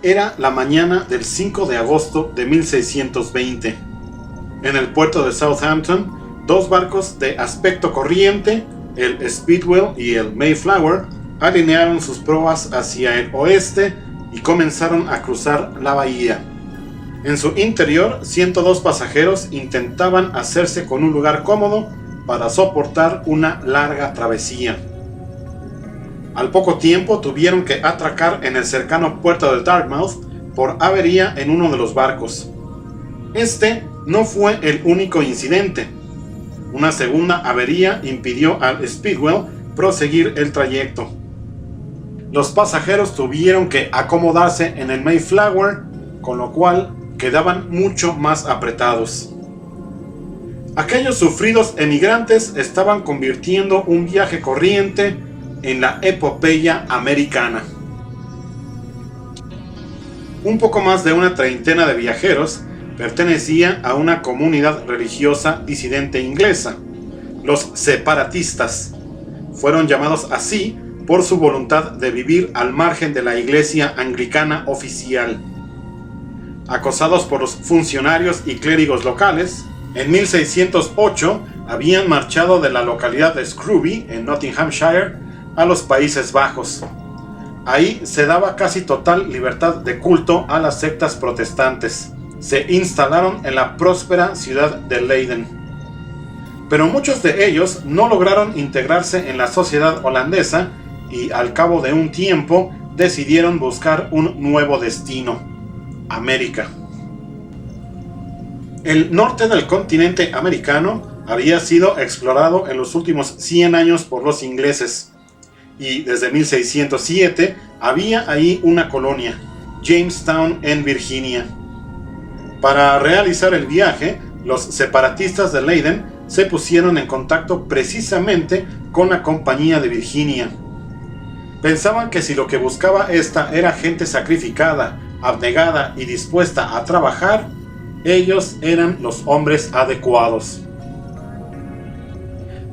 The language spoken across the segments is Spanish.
Era la mañana del 5 de agosto de 1620. En el puerto de Southampton, dos barcos de aspecto corriente, el Speedwell y el Mayflower, alinearon sus proas hacia el oeste y comenzaron a cruzar la bahía. En su interior, 102 pasajeros intentaban hacerse con un lugar cómodo para soportar una larga travesía. Al poco tiempo tuvieron que atracar en el cercano puerto de Dartmouth por avería en uno de los barcos. Este no fue el único incidente. Una segunda avería impidió al Speedwell proseguir el trayecto. Los pasajeros tuvieron que acomodarse en el Mayflower, con lo cual quedaban mucho más apretados. Aquellos sufridos emigrantes estaban convirtiendo un viaje corriente en la epopeya americana. Un poco más de una treintena de viajeros pertenecía a una comunidad religiosa disidente inglesa, los separatistas. Fueron llamados así por su voluntad de vivir al margen de la iglesia anglicana oficial. Acosados por los funcionarios y clérigos locales, en 1608 habían marchado de la localidad de Scrooby, en Nottinghamshire, a los Países Bajos. Ahí se daba casi total libertad de culto a las sectas protestantes. Se instalaron en la próspera ciudad de Leiden. Pero muchos de ellos no lograron integrarse en la sociedad holandesa y al cabo de un tiempo decidieron buscar un nuevo destino: América. El norte del continente americano había sido explorado en los últimos 100 años por los ingleses, y desde 1607 había ahí una colonia, Jamestown en Virginia. Para realizar el viaje, los separatistas de Leiden se pusieron en contacto precisamente con la Compañía de Virginia. Pensaban que si lo que buscaba esta era gente sacrificada, abnegada y dispuesta a trabajar, ellos eran los hombres adecuados.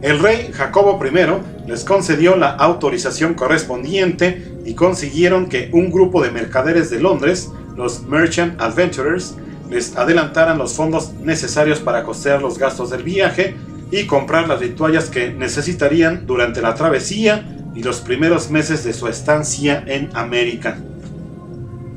El rey Jacobo I les concedió la autorización correspondiente y consiguieron que un grupo de mercaderes de Londres, los Merchant Adventurers, les adelantaran los fondos necesarios para costear los gastos del viaje y comprar las vituallas que necesitarían durante la travesía y los primeros meses de su estancia en América.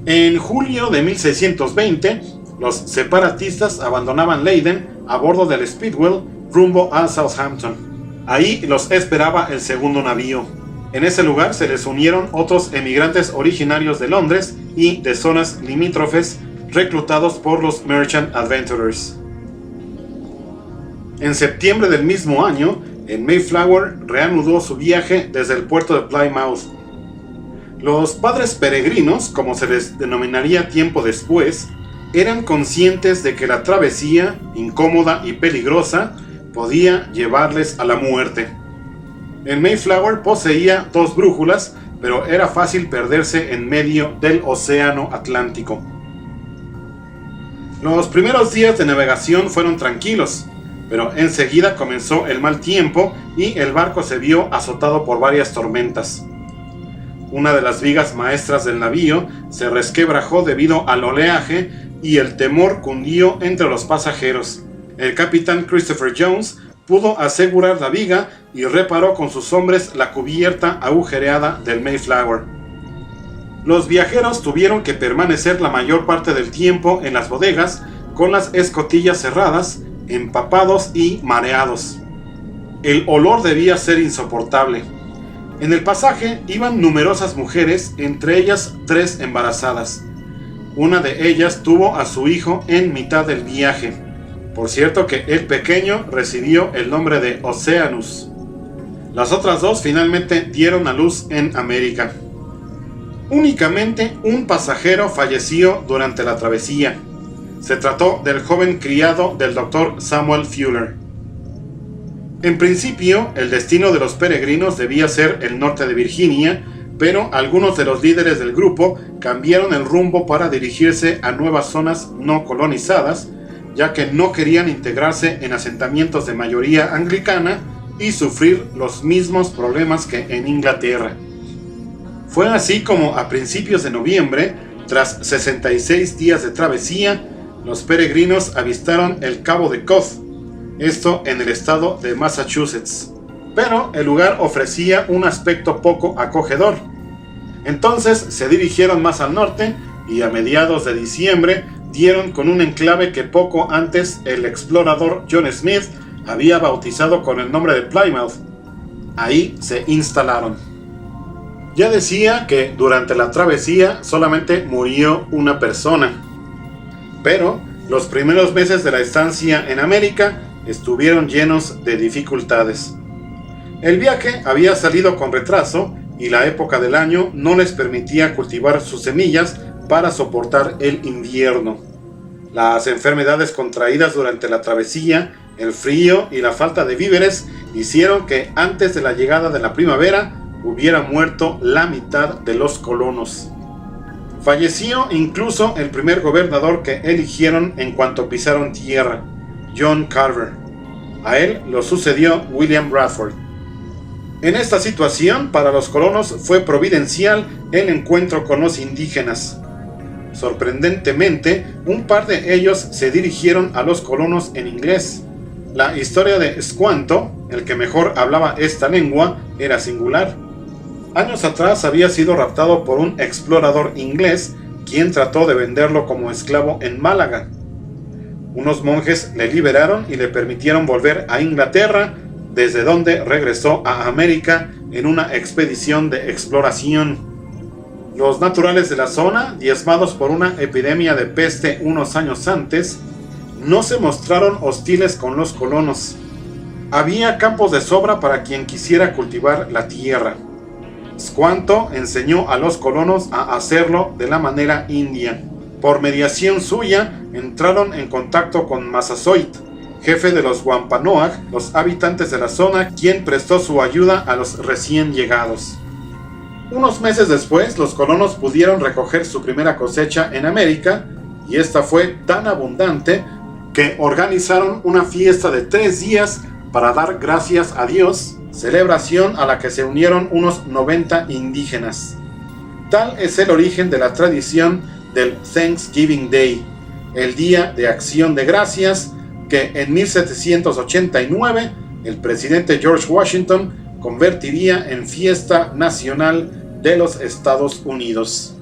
En julio de 1620, los separatistas abandonaban Leiden a bordo del Speedwell rumbo a Southampton. Ahí los esperaba el segundo navío. En ese lugar se les unieron otros emigrantes originarios de Londres y de zonas limítrofes reclutados por los Merchant Adventurers. En septiembre del mismo año, el Mayflower reanudó su viaje desde el puerto de Plymouth. Los padres peregrinos, como se les denominaría tiempo después, eran conscientes de que la travesía, incómoda y peligrosa, podía llevarles a la muerte. El Mayflower poseía 2 brújulas, pero era fácil perderse en medio del océano Atlántico. Los primeros días de navegación fueron tranquilos, pero enseguida comenzó el mal tiempo y el barco se vio azotado por varias tormentas. Una de las vigas maestras del navío se resquebrajó debido al oleaje y el temor cundió entre los pasajeros. El capitán Christopher Jones pudo asegurar la viga y reparó con sus hombres la cubierta agujereada del Mayflower. Los viajeros tuvieron que permanecer la mayor parte del tiempo en las bodegas con las escotillas cerradas, empapados y mareados. El olor debía ser insoportable. En el pasaje iban numerosas mujeres, entre ellas 3 embarazadas. Una de ellas tuvo a su hijo en mitad del viaje. Por cierto que el pequeño recibió el nombre de Oceanus. Las otras 2 finalmente dieron a luz en América. Únicamente un pasajero falleció durante la travesía. Se trató del joven criado del Dr. Samuel Fuller. En principio, el destino de los peregrinos debía ser el norte de Virginia, pero algunos de los líderes del grupo cambiaron el rumbo para dirigirse a nuevas zonas no colonizadas, ya que no querían integrarse en asentamientos de mayoría anglicana y sufrir los mismos problemas que en Inglaterra. Fue así como a principios de noviembre Tras 66 días de travesía, los peregrinos avistaron el Cabo de Cod, esto en el estado de Massachusetts. Pero el lugar ofrecía un aspecto poco acogedor. Entonces se dirigieron más al norte y a mediados de diciembre dieron con un enclave que poco antes el explorador John Smith había bautizado con el nombre de Plymouth. Ahí se instalaron. Ya decía que durante la travesía solamente murió una persona, pero los primeros meses de la estancia en América estuvieron llenos de dificultades. El viaje había salido con retraso y la época del año no les permitía cultivar sus semillas para soportar el invierno. Las enfermedades contraídas durante la travesía, el frío y la falta de víveres hicieron que antes de la llegada de la primavera hubiera muerto la mitad de los colonos. Falleció incluso el primer gobernador que eligieron en cuanto pisaron tierra, John Carver. A él lo sucedió William Bradford. En esta situación, para los colonos fue providencial el encuentro con los indígenas. Sorprendentemente, un par de ellos se dirigieron a los colonos en inglés. La historia de Squanto, el que mejor hablaba esta lengua, era singular. Años atrás había sido raptado por un explorador inglés, quien trató de venderlo como esclavo en Málaga. Unos monjes le liberaron y le permitieron volver a Inglaterra, desde donde regresó a América en una expedición de exploración. Los naturales de la zona, diezmados por una epidemia de peste unos años antes, no se mostraron hostiles con los colonos. Había campos de sobra para quien quisiera cultivar la tierra. Squanto enseñó a los colonos a hacerlo de la manera india. Por mediación suya, entraron en contacto con Massasoit, jefe de los Wampanoag, los habitantes de la zona, quien prestó su ayuda a los recién llegados. Unos meses después, los colonos pudieron recoger su primera cosecha en América, y esta fue tan abundante que organizaron una fiesta de 3 días para dar gracias a Dios, celebración a la que se unieron unos 90 indígenas. Tal es el origen de la tradición del Thanksgiving Day, el Día de Acción de Gracias, que en 1789 el presidente George Washington convertiría en fiesta nacional de los Estados Unidos.